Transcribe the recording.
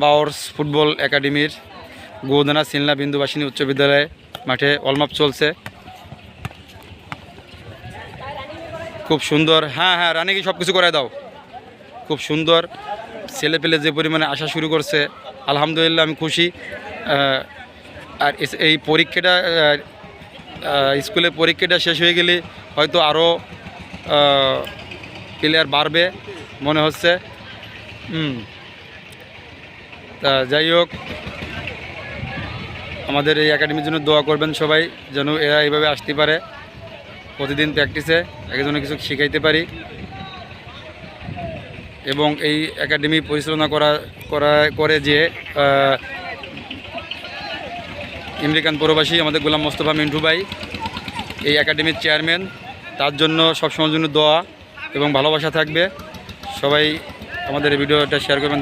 বাওর্স football একাডেমির গৌদানা সিলনা বিন্দুবাসিনী উচ্চ বিদ্যালয়ে মাঠে অলমাপ চলছে। খুব সুন্দর। হ্যাঁ হ্যাঁ, রানিকে সব কিছু করে দাও। খুব সুন্দর, ছেলে পেলে যে পরিমাণে আসা শুরু করছে, আলহামদুলিল্লাহ আমি খুশি। আর এই পরীক্ষাটা স্কুলের পরীক্ষাটা শেষ হয়ে গেলে হয়তো আরও প্লেয়ার বাড়বে মনে হচ্ছে। তা যাই হোক, আমাদের এই একাডেমির জন্য দোয়া করবেন সবাই, যেন এরা এইভাবে আসতে পারে, প্রতিদিন প্র্যাকটিসে একজনে কিছু শিখাইতে পারি। এবং এই একাডেমি পরিচালনা করে যে আমেরিকান প্রবাসী আমাদের গোলাম মোস্তফা মিন্টু ভাই, এই একাডেমির চেয়ারম্যান, তার জন্য সবসময়ের জন্য দোয়া এবং ভালোবাসা থাকবে। সবাই আমাদের এই ভিডিওটা শেয়ার করবেন।